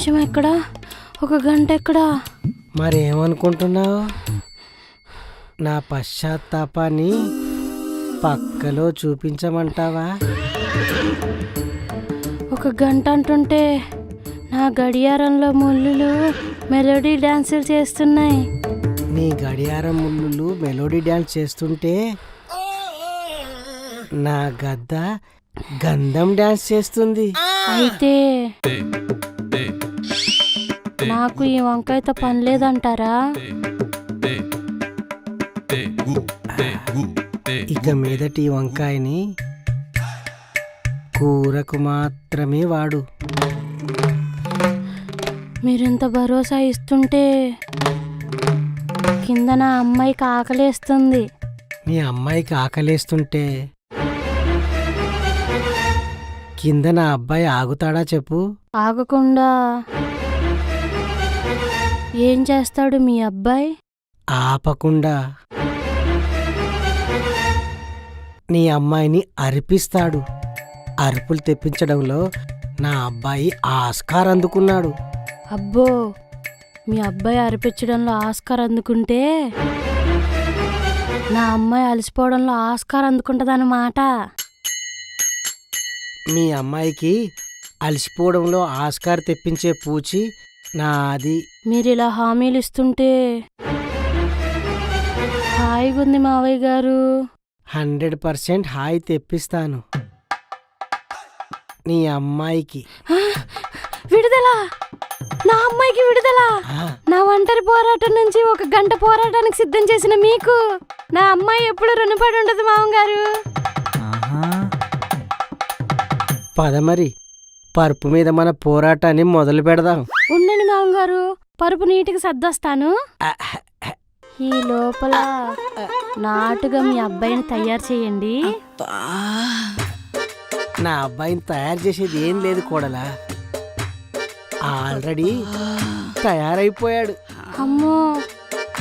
నిమిషం ఎక్కడా, ఒక గంట ఎక్కడా? మరేమనుకుంటున్నావు? నా పశ్చాత్తాపాన్ని పక్కలో చూపించమంటావా? ఒక గంట అంటుంటే నా గడియారంలో ముళ్ళులు మెలోడీ డాన్సులు చేస్తున్నాయి. నీ గడియారం ముళ్ళు మెలోడీ డాన్స్ చేస్తుంటే నా గద్ద గంధం డాన్స్ చేస్తుంది. అయితే నాకు ఈ వంకాయతో పని లేదంటారా? ఇక మీదటి ఈ వంకాయని కూరకు మాత్రమే వాడు. మీరింత భరోసా ఇస్తుంటే కింద నా అమ్మాయికి ఆకలేస్తుంది. మీ అమ్మాయికి ఆకలేస్తుంటే కింద నా అబ్బాయి ఆగుతాడా చెప్పు? ఆగకుండా ఏం చేస్తాడు మీ అబ్బాయి? ఆపకుండా నీ అమ్మాయిని అరిపిస్తాడు. అరుపులు తెప్పించడంలో నా అబ్బాయి ఆస్కార్ అందుకున్నాడు. అబ్బో, మీ అబ్బాయి అరిపించడంలో ఆస్కార్ అందుకుంటే నా అమ్మాయి అలసిపోవడంలో ఆస్కార్ అందుకుంటదన్నమాట. మీ అమ్మాయికి అలసిపోవడంలో ఆస్కార్ తెప్పించే పూచి నాది. మీరిలా హామీలు ఇస్తుంటే హాయిగుంది మావయ్య గారు. 100% హాయి తెప్పిస్తాను నీ అమ్మాయికి. విడుదల, నా అమ్మాయికి విడుదల. నా ఒంటరి పోరాటం నుంచి ఒక గంట పోరాటానికి సిద్ధం చేసిన మీకు నా అమ్మాయి ఎప్పుడు రుణపడి ఉండదు మామగారు. పద మరి పరుపు మీద మన పోరాటాన్ని మొదలు పెడదాం. ఉండండి మామగారు, పరుపు నీటికి సర్దొస్తాను. ఈ లోపల నాటుగా మీ అబ్బాయిని తయారు చేయండి. నా అబ్బాయిని తయారు చేసేది ఏం లేదు కోడలా, ఆల్రెడీ తయారైపోయాడు. అమ్మో,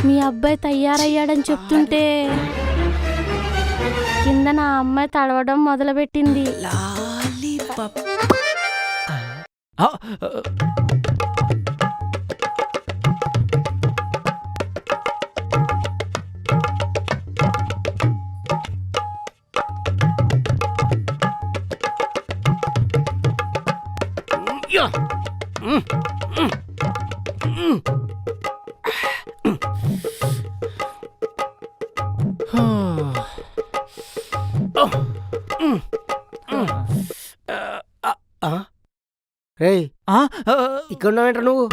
మీ అబ్బాయి తయారయ్యాడని చెప్తుంటే కింద నా అమ్మాయి తడవడం మొదలుపెట్టింది. రేయ్, ఇక్కడ ఉన్నావేంట్రా నువ్వు?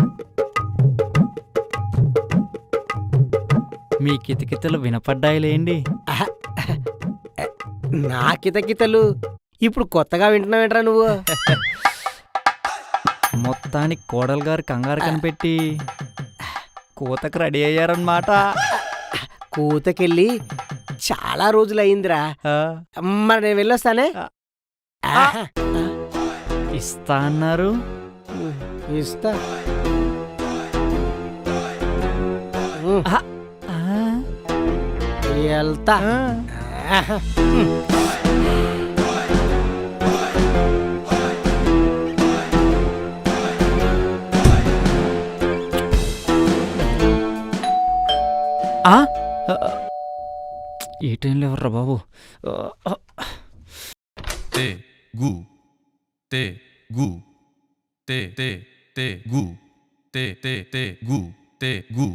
మీ కితకితలు వినపడ్డాయిలేండి. నా కితకితలు ఇప్పుడు కొత్తగా వింటున్నావేంట్రా నువ్వు? మొత్తానికి కోడలు గారు కంగారు కనిపెట్టి కూతకు రెడీ అయ్యారన్నమాట. కూతకెళ్ళి చాలా రోజులయ్యిందిరా. మరి నేను వెళ్ళొస్తానే. ఇస్తా అన్నారు. ఇస్తా. వెళ్తా. ఈ టైంలో ఎవర్రా బాబు? తే గు తే గు తే తే తే గు తే తే తే గు తే గు